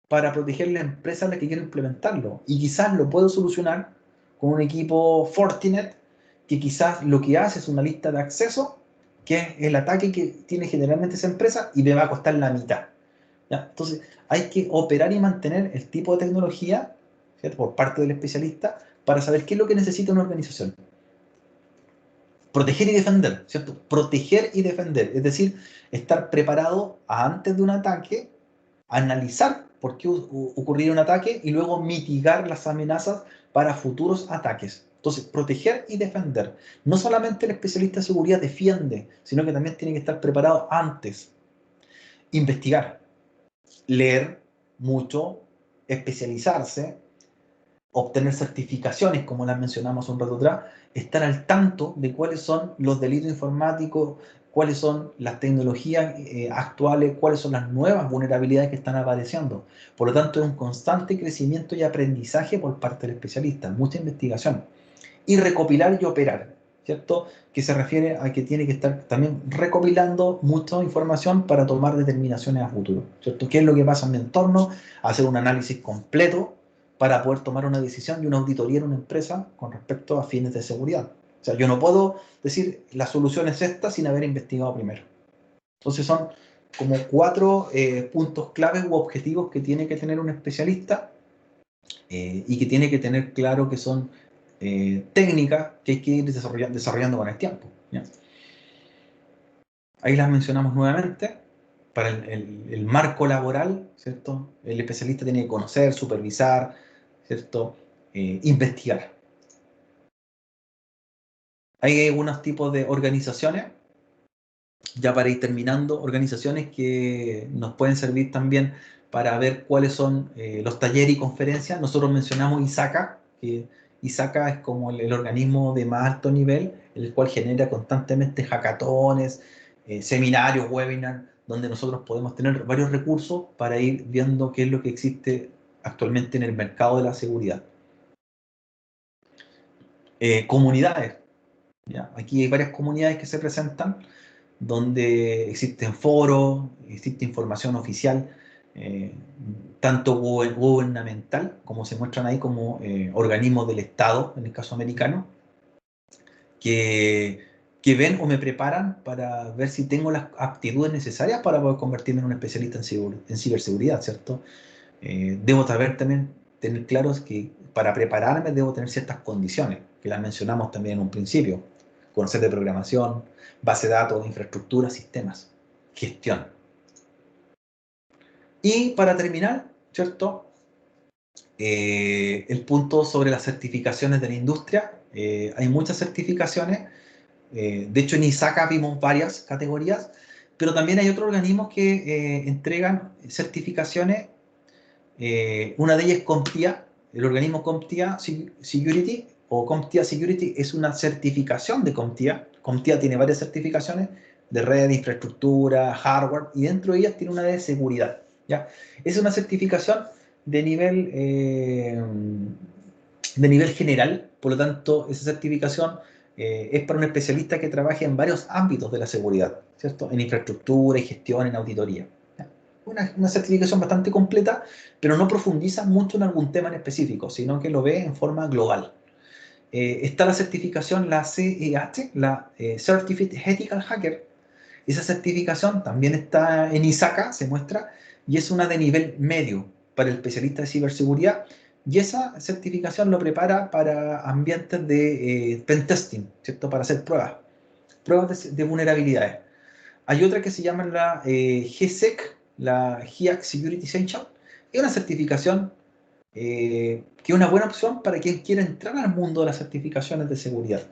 para proteger la empresa en la que quiero implementarlo. Y quizás lo puedo solucionar con un equipo Fortinet, que quizás lo que hace es una lista de acceso, que es el ataque que tiene generalmente esa empresa, y me va a costar la mitad, ¿ya? Entonces, hay que operar y mantener el tipo de tecnología, ¿cierto?, por parte del especialista, para saber qué es lo que necesita una organización. Proteger y defender, ¿cierto? Proteger y defender, es decir, estar preparado antes de un ataque, analizar por qué ocurriría un ataque y luego mitigar las amenazas para futuros ataques. Entonces, proteger y defender. No solamente el especialista de seguridad defiende, sino que también tiene que estar preparado antes. Investigar, leer mucho, especializarse, obtener certificaciones, como las mencionamos un rato atrás, estar al tanto de cuáles son los delitos informáticos, cuáles son las tecnologías actuales, cuáles son las nuevas vulnerabilidades que están apareciendo. Por lo tanto, es un constante crecimiento y aprendizaje por parte del especialista, mucha investigación. Y recopilar y operar, ¿cierto? Que se refiere a que tiene que estar también recopilando mucha información para tomar determinaciones a futuro, ¿cierto? ¿Qué es lo que pasa en mi entorno? Hacer un análisis completo para poder tomar una decisión y una auditoría en una empresa con respecto a fines de seguridad. O sea, yo no puedo decir la solución es esta sin haber investigado primero. Entonces son como 4 puntos claves u objetivos que tiene que tener un especialista y que tiene que tener claro que son técnicas que hay que ir desarrollando con el tiempo, ¿ya? Ahí las mencionamos nuevamente. Para el marco laboral, ¿cierto?, el especialista tiene que conocer, supervisar, ¿cierto?, investigar. Hay algunos tipos de organizaciones, ya para ir terminando, organizaciones que nos pueden servir también para ver cuáles son los talleres y conferencias. Nosotros mencionamos ISACA, que ISACA es como el organismo de más alto nivel, el cual genera constantemente hackatones, seminarios, webinars, donde nosotros podemos tener varios recursos para ir viendo qué es lo que existe actualmente en el mercado de la seguridad. Comunidades, ¿ya? Aquí hay varias comunidades que se presentan, donde existen foros, existe información oficial, tanto gubernamental, como se muestran ahí como organismos del Estado, en el caso americano, que que ven o me preparan para ver si tengo las aptitudes necesarias para poder convertirme en un especialista en ciberseguridad, ¿cierto? Debo saber también, tener claros que para prepararme debo tener ciertas condiciones, que las mencionamos también en un principio. Conocer de programación, base de datos, infraestructura, sistemas, gestión. Y para terminar, ¿cierto? El punto sobre las certificaciones de la industria. Hay muchas certificaciones. De hecho, en ISACA vimos varias categorías, pero también hay otros organismos que entregan certificaciones. Una de ellas es CompTIA, el organismo CompTIA Security, o CompTIA Security es una certificación de CompTIA. CompTIA tiene varias certificaciones de red, infraestructura, hardware, y dentro de ellas tiene una de seguridad. ¿Ya? Es una certificación de nivel general, por lo tanto, esa certificación es para un especialista que trabaje en varios ámbitos de la seguridad, ¿cierto? En infraestructura, en gestión, en auditoría. Una certificación bastante completa, pero no profundiza mucho en algún tema en específico, sino que lo ve en forma global. Está la certificación, la CEH, la Certificate Ethical Hacker. Esa certificación también está en ISACA, se muestra, y es una de nivel medio para el especialista de ciberseguridad. Y esa certificación lo prepara para ambientes de pentesting, ¿cierto? Para hacer pruebas de vulnerabilidades. Hay otra que se llama la GSEC, la GIAC Security Essential. Es una certificación que es una buena opción para quien quiera entrar al mundo de las certificaciones de seguridad.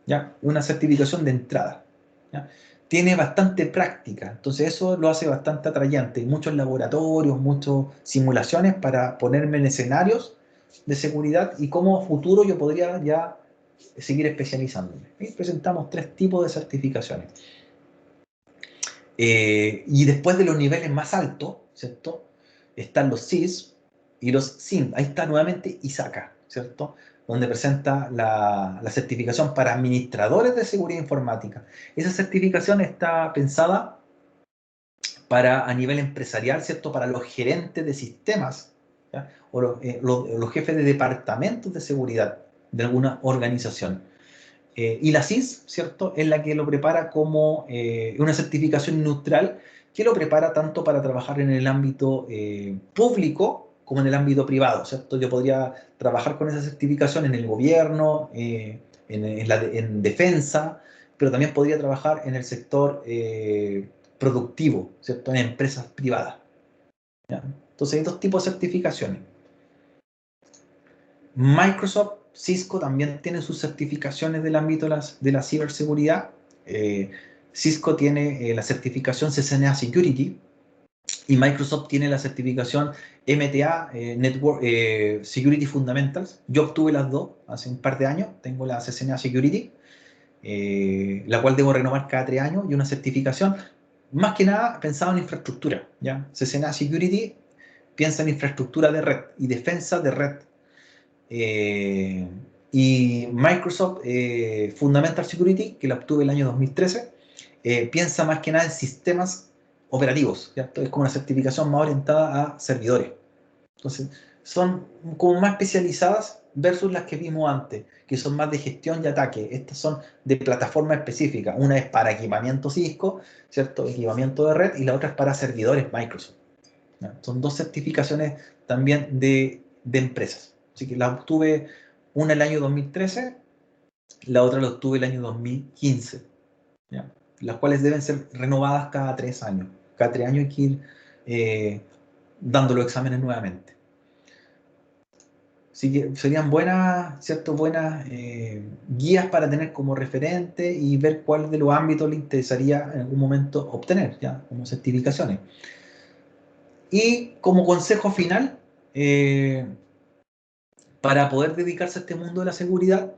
¿Ya? Una certificación de entrada. ¿Ya? Tiene bastante práctica, entonces eso lo hace bastante atrayente. Hay muchos laboratorios, muchas simulaciones para ponerme en escenarios de seguridad y cómo a futuro yo podría ya seguir especializándome. Y presentamos 3 tipos de certificaciones. Y después de los niveles más altos, ¿cierto? Están los CIS y los SIM. Ahí está nuevamente ISACA, ¿cierto? Donde presenta la certificación para administradores de seguridad informática. Esa certificación está pensada para a nivel empresarial, ¿cierto? Para los gerentes de sistemas, ¿ya? O los jefes de departamentos de seguridad de alguna organización. Y la CIS, ¿cierto? Es la que lo prepara como una certificación neutral que lo prepara tanto para trabajar en el ámbito público como en el ámbito privado, ¿cierto? Yo podría trabajar con esa certificación en el gobierno, en defensa, pero también podría trabajar en el sector productivo, ¿cierto? En empresas privadas. ¿Ya? Entonces hay 2 tipos de certificaciones. Microsoft, Cisco también tiene sus certificaciones del ámbito de la ciberseguridad. Cisco tiene la certificación CCNA Security y Microsoft tiene la certificación MTA Network Security Fundamentals. Yo obtuve las 2 hace un par de años. Tengo la CCNA Security, la cual debo renovar cada 3 años, y una certificación más que nada pensada en infraestructura. ¿Ya? CCNA Security piensa en infraestructura de red y defensa de red. Y Microsoft Fundamental Security, que la obtuve el año 2013, piensa más que nada en sistemas operativos, ¿ya? Es como una certificación más orientada a servidores. Entonces, son como más especializadas versus las que vimos antes, que son más de gestión y ataque. Estas son de plataforma específica. Una es para equipamiento Cisco, ¿cierto? Equipamiento de red, y la otra es para servidores Microsoft. ¿Ya? Son 2 certificaciones también de empresas. Así que la obtuve una el año 2013, la otra la obtuve el año 2015. ¿Ya? Las cuales deben ser renovadas cada 3 años. Cada 3 años hay que ir dando los exámenes nuevamente. Así que serían buenas, ¿cierto? Buenas guías para tener como referente y ver cuál de los ámbitos le interesaría en algún momento obtener, ¿ya? Como certificaciones. Y como consejo final, para poder dedicarse a este mundo de la seguridad,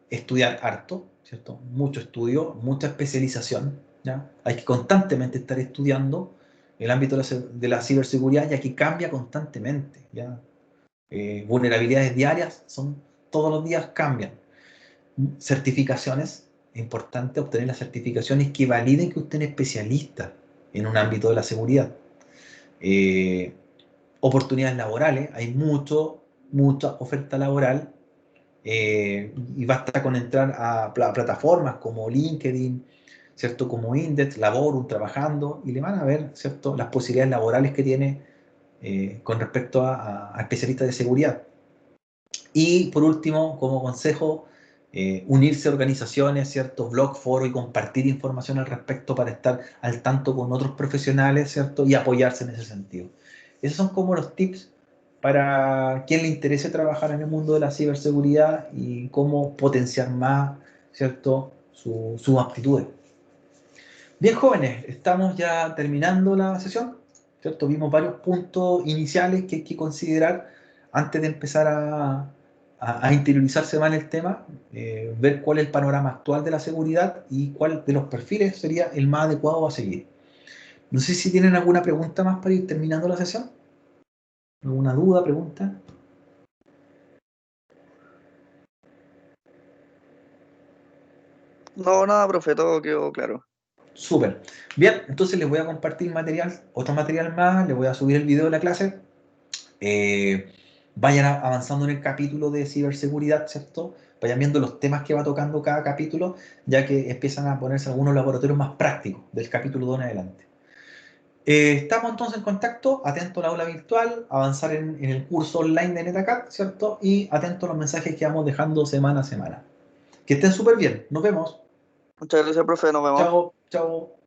estudiar harto, ¿cierto? Mucho estudio, mucha especialización, ¿ya? Hay que constantemente estar estudiando el ámbito de la ciberseguridad, ya que cambia constantemente, ¿ya? Vulnerabilidades diarias todos los días cambian. Certificaciones, es importante obtener las certificaciones que validen que usted es especialista en un ámbito de la seguridad. Oportunidades laborales, hay mucha oferta laboral y basta con entrar a plataformas como LinkedIn, ¿cierto? Como Index, Laborum, trabajando, y le van a ver, ¿cierto? Las posibilidades laborales que tiene con respecto a especialistas de seguridad. Y por último, como consejo, unirse a organizaciones, ciertos blogs, foros y compartir información al respecto para estar al tanto con otros profesionales, ¿cierto? Y apoyarse en ese sentido. Esos son como los tips para quien le interese trabajar en el mundo de la ciberseguridad y cómo potenciar más, ¿cierto? Sus aptitudes. Bien, jóvenes, estamos ya terminando la sesión, ¿cierto? Vimos varios puntos iniciales que hay que considerar antes de empezar a interiorizarse más en el tema, ver cuál es el panorama actual de la seguridad y cuál de los perfiles sería el más adecuado a seguir. No sé si tienen alguna pregunta más para ir terminando la sesión. ¿Alguna duda, pregunta? No, nada, profe, todo quedó claro. Súper. Bien, entonces les voy a compartir material, otro material más, les voy a subir el video de la clase. Vayan avanzando en el capítulo de ciberseguridad, ¿cierto? Vayan viendo los temas que va tocando cada capítulo, ya que empiezan a ponerse algunos laboratorios más prácticos del capítulo 2 en adelante. Estamos entonces en contacto, atento a la aula virtual, avanzar en el curso online de NetAcad, ¿cierto? Y atento a los mensajes que vamos dejando semana a semana. Que estén súper bien, nos vemos. Muchas gracias, profe, nos vemos. Chao, chao.